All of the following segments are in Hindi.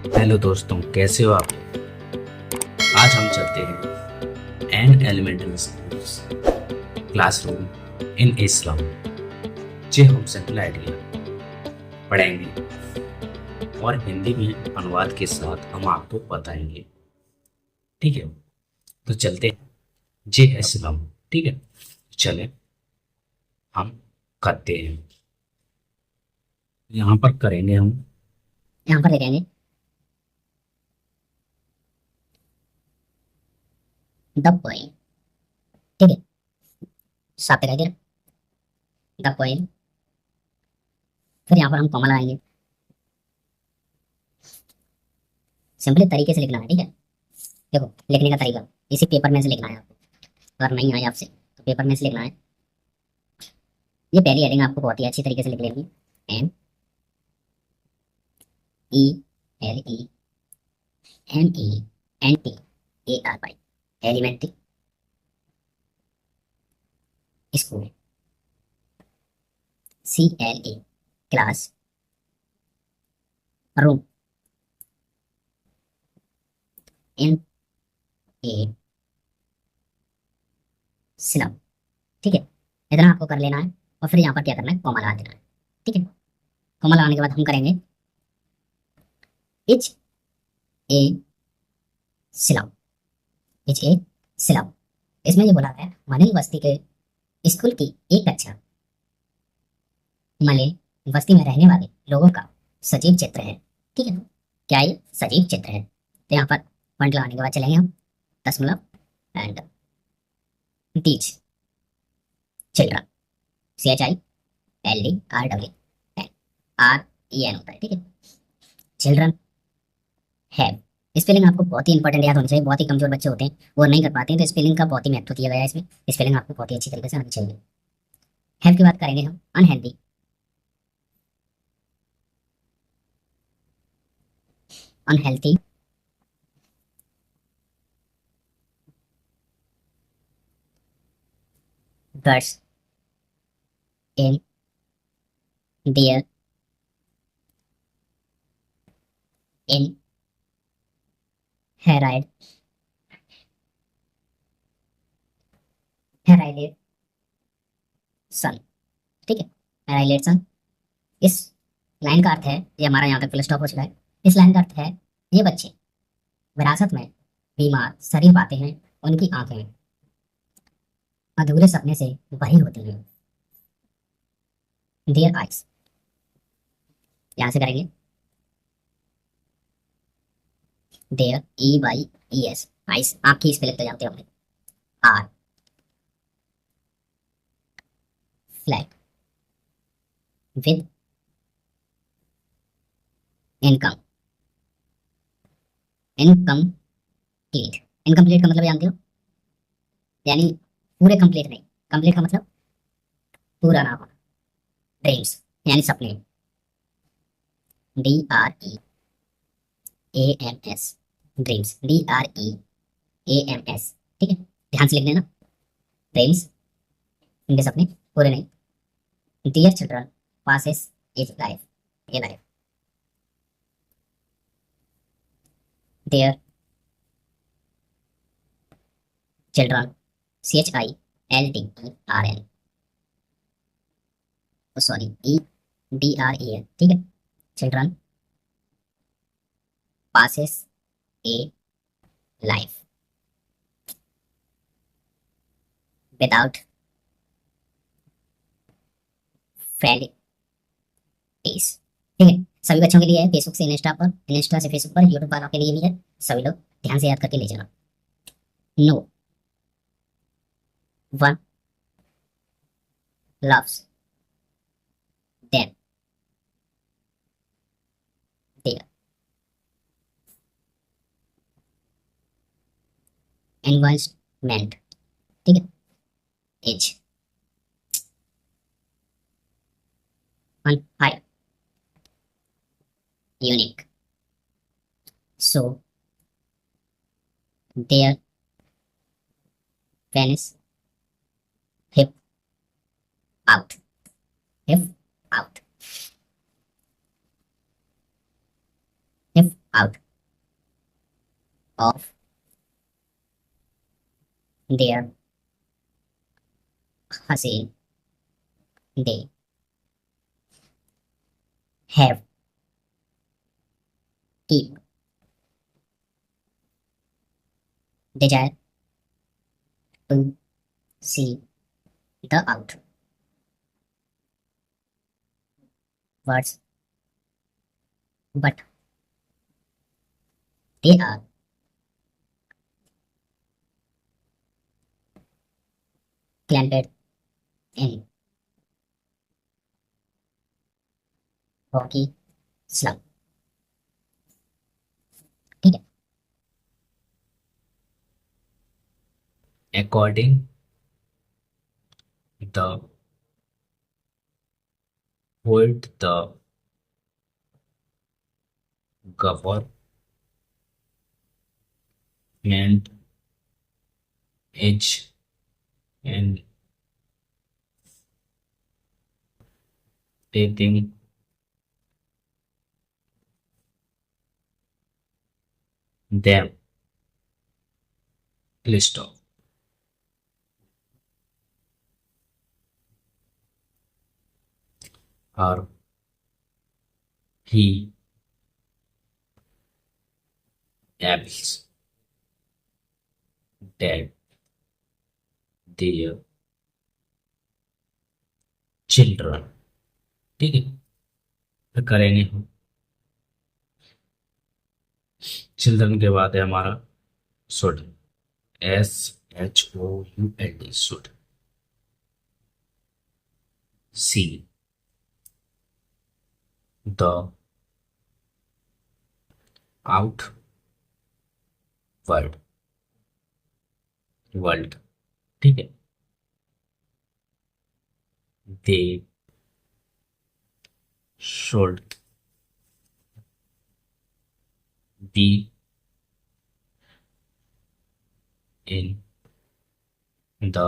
हेलो दोस्तों, कैसे हो आप? आज हम चलते हैं an elementary schools classroom in Islam, जे हम सेंट्रल आइडिया पढ़ेंगे और हिंदी में अनुवाद के साथ हम आपको बताएंगे। ठीक है, तो चलते हैं। जे इस्लाम, ठीक है, चले हम करते हैं। यहाँ पर करेंगे हम, यहाँ पर लिखेंगे द पोएम। ठीक है, साफ दिखाई दे रहा द पोएम। फिर यहाँ पर हम कॉमा लगाएंगे। सिंपली तरीके से लिखना है, ठीक है। देखो लिखने का तरीका इसी पेपर में से लिखना है आपको। अगर नहीं आए आपसे तो पेपर में से लिखना है। ये पहली हेडिंग आपको बहुत ही अच्छी तरीके से लिख लेनी है। MELEMENTARY, elementary school. CLA, class. Room, NA, सिलम। ठीक है, इतना आपको कर लेना है और फिर यहाँ पर क्या करना है, कॉमा लगा देना है। ठीक है, कॉमा लगाने के बाद हम करेंगे इच ए सिलम। इच ए सिलम। इसमें ये बोला है मलय बस्ती के स्कूल की एक कक्षा मलय बस्ती में रहने वाले लोगों का सजीव चित्र है। ठीक है, क्या ये सजीव चित्र है? तो यहाँ पर पॉइंट लगाने के बाद चलेंगे हम दशमलव and teach children. CHILDREN, REN होता है। ठीक है, चिल्ड्रन हैव। स्पेलिंग आपको बहुत ही इंपॉर्टेंट याद होनी चाहिए। बहुत ही कमजोर बच्चे होते हैं, वो नहीं कर पाते हैं, तो स्पेलिंग का बहुत ही महत्व दिया गया है इसमें। स्पेलिंग आपको बहुत ही अच्छी तरीके से आनी चाहिए। हैव की बात करेंगे हम unhealthy. Unhealthy, girls in their in hurried hurried sun. ठीक है, हेराइडेड सन। इस लाइन का अर्थ है, ये हमारा यहाँ तक फुल स्टॉप हो चुका है। इस लाइन का अर्थ है ये बच्चे विरासत में बीमार शरीर पाते हैं। उनकी आंखें अधूरे सपने से भरी होती हैं। देयर आइज, यहाँ से करेंगे देयर, EYES, आइस। आपकी स्पेलिंग तो जानते होंगे। Are flag with income. Incomplete, incomplete का मतलब जानते हो, यानी पूरे कंप्लीट नहीं। कंप्लीट का मतलब पूरा ना होना। ड्रीम्स यानी सपने। DREAMS, dreams. DREAMS। ठीक है, ध्यान से लिख देना। ड्रीम्स, इनके सपने पूरे नहीं। Dear children passes is life, a life. There children, CHILDRN, sorry EDRAN। ठीक है, children passes a life without friendlities. ठीक है, सभी बच्चों के लिए है, फेसबुक से इंस्टा पर, इंस्टा से फेसबुक पर, यूट्यूब वालों के लिए भी है। सभी लोग ध्यान से याद करके ले जाना। No one loves them their investment. ठीक है, as one high unique. So their pennies hip out, hip out. if out of their hussy they have keep desire to see the out words, but they are clamped in rocky slum. ठीक है. According the poet, the government is and taking them list of or he appeals that their children. ठीक है, फिर करेंगे हम चिल्ड्रन के बाद है हमारा should, SHOULD, should. See the out word, world. ठीक है, they should be in the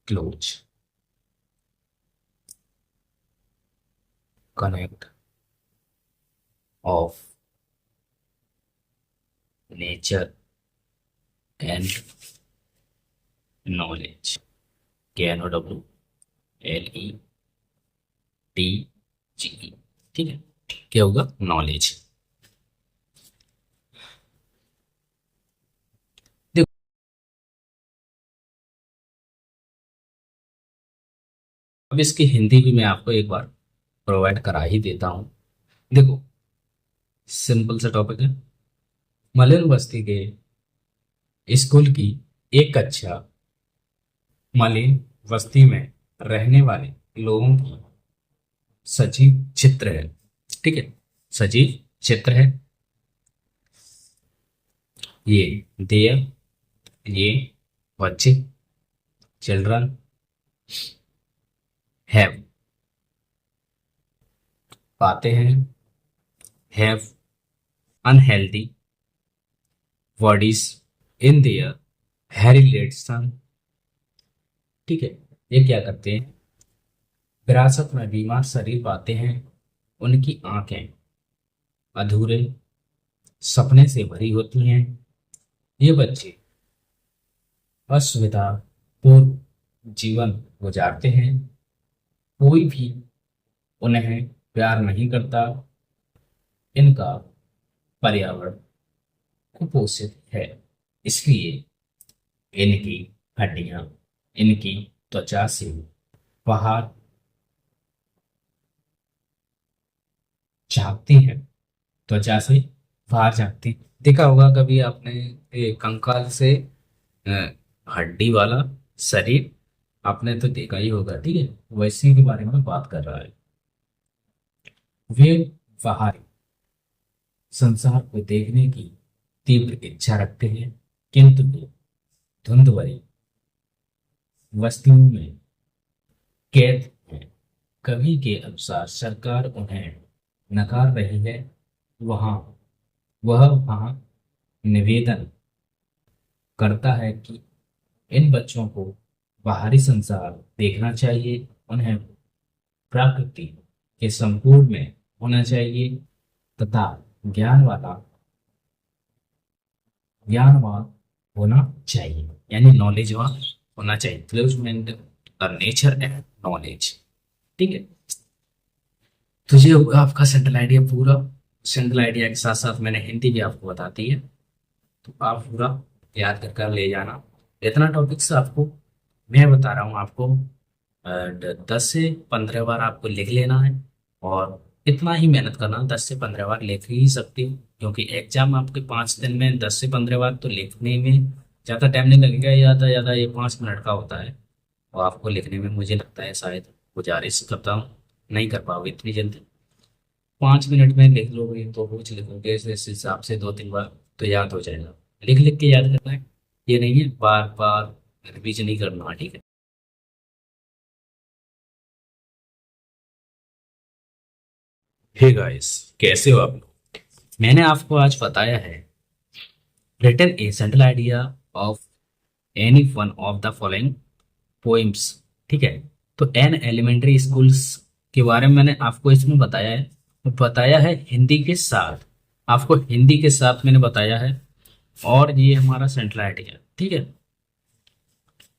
close connect of nature and knowledge, KNOWLEDGE. ठीक है, क्या होगा? नॉलेज. देखो, अब इसकी हिंदी भी मैं आपको एक बार प्रोवाइड करा ही देता हूं. देखो, सिंपल सा टॉपिक है. मलिन बस्ती के स्कूल की एक कक्षा मलिन बस्ती में रहने वाले लोगों की सजीव चित्र है. ठीक है, सजीव चित्र है. ये देयर, ये बच्चे, चिल्ड्रन हैव, पाते हैं, have unhealthy bodies in their हेरिटेशन. ठीक है, ये क्या करते हैं? विरासत में बीमार शरीर पाते हैं. उनकी आंखें अधूरे सपने से भरी होती हैं. ये बच्चे असुविधा पूर्ण जीवन गुजारते हैं. कोई भी उन्हें प्यार नहीं करता. इनका पर्यावरण कुपोषित है, इसलिए इनकी हड्डियां इनकी त्वचा से बाहर झांकती हैं. त्वचा से बाहर झांकती. देखा होगा कभी आपने ये कंकाल से हड्डी वाला शरीर, आपने तो देखा ही होगा. ठीक है, वैसे के बारे में बात कर रहा है. वे बाहरी संसार को देखने की तीव्र इच्छा रखते हैं, किंतु वे धुंध भरी वस्तुओं में कैद हैं. कवि के अनुसार सरकार उन्हें नकार रही है. वह वहां निवेदन करता है कि इन बच्चों को बाहरी संसार देखना चाहिए. उन्हें प्रकृति के संपूर्ण में होना चाहिए तथा ज्ञानवान होना चाहिए, यानी नॉलेजवान होना चाहिए। Fluid the nature and knowledge. ठीक है, तो ये होगा आपका सेंट्रल आइडिया पूरा। सेंट्रल आइडिया के साथ साथ मैंने हिंदी भी आपको बता दी है, तो आप पूरा याद कर कर ले जाना। इतना टॉपिक्स आपको मैं बता रहा हूँ आपको 10 से 15 बार आपको लिख लेना है, और इतना ही मेहनत करना। 10 से 15 बार लिख ही सकते हो, क्योंकि एग्जाम आपके 5 दिन में 10 से 15 बार तो लिखने में ज़्यादा टाइम नहीं लगेगा। ज़्यादा ज़्यादा ये 5 मिनट का होता है, और आपको लिखने में मुझे लगता है शायद गुजारिश करता हूँ नहीं कर पाओगे इतनी जल्दी। 5 मिनट में लिख लोगे तो कुछ लिखोगे इस हिसाब से 2-3 बार तो याद हो जाएगा। लिख लिख के याद करना है, ये नहीं है बार बार रिवीजन नहीं करना। ठीक है, हे गाइस, कैसे हो आप लोग? मैंने आपको आज बताया है written a central idea of any one of the following poems. ठीक है, तो एन एलिमेंट्री स्कूल्स के बारे में मैंने आपको इसमें बताया है हिंदी के साथ। आपको हिंदी के साथ मैंने बताया है, और ये हमारा सेंट्रल आइडिया। ठीक है,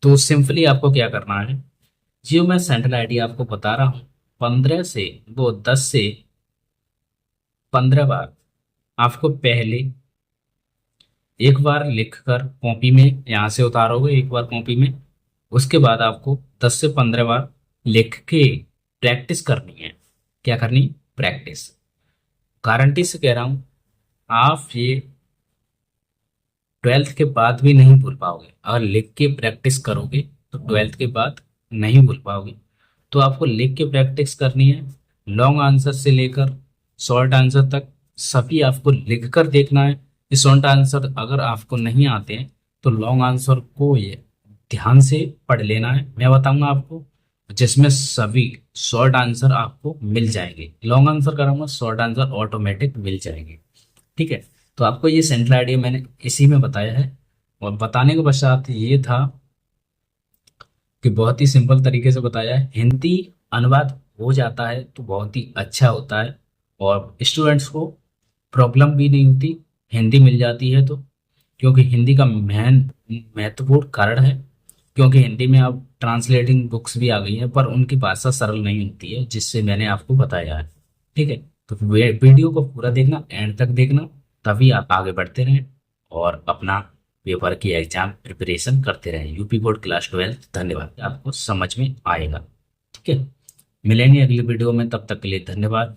तो सिंपली आपको क्या करना है, जो मैं सेंट्रल आइडिया आपको बता रहा हूँ 10 से 15 बार आपको पहले एक बार लिखकर कॉपी में यहाँ से उतारोगे, एक बार कॉपी में। उसके बाद आपको 10 से 15 बार लिख के प्रैक्टिस करनी है। क्या करनी? प्रैक्टिस। गारंटी से कह रहा हूँ, आप ये 12th के बाद भी नहीं भूल पाओगे। अगर लिख के प्रैक्टिस करोगे तो 12th के बाद नहीं भूल पाओगे। तो आपको लिख के प्रैक्टिस करनी है, लॉन्ग आंसर से लेकर शॉर्ट आंसर तक सभी आपको लिख कर देखना है। ये शॉर्ट आंसर अगर आपको नहीं आते हैं तो लॉन्ग आंसर को ये ध्यान से पढ़ लेना है, मैं बताऊंगा आपको, जिसमें सभी शॉर्ट आंसर आपको मिल जाएंगे। लॉन्ग आंसर कराऊंगा, शॉर्ट आंसर ऑटोमेटिक मिल जाएंगे। ठीक है, तो आपको ये सेंट्रल आइडिया मैंने इसी में बताया है, और बताने के पश्चात ये था कि बहुत ही सिंपल तरीके से बताया है। हिंदी अनुवाद हो जाता है तो बहुत ही अच्छा होता है, और स्टूडेंट्स को प्रॉब्लम भी नहीं होती हिंदी मिल जाती है तो, क्योंकि हिंदी का महत्वपूर्ण कारण है। क्योंकि हिंदी में अब ट्रांसलेटिंग बुक्स भी आ गई हैं, पर उनकी भाषा सरल नहीं होती है, जिससे मैंने आपको बताया है। ठीक है, तो वीडियो को पूरा देखना, एंड तक देखना, तभी आप आगे बढ़ते रहें और अपना पेपर की एग्जाम प्रिपरेशन करते रहें। UP board class 12। धन्यवाद, आपको समझ में आएगा। ठीक है, मिलेंगे अगली वीडियो में, तब तक के लिए धन्यवाद।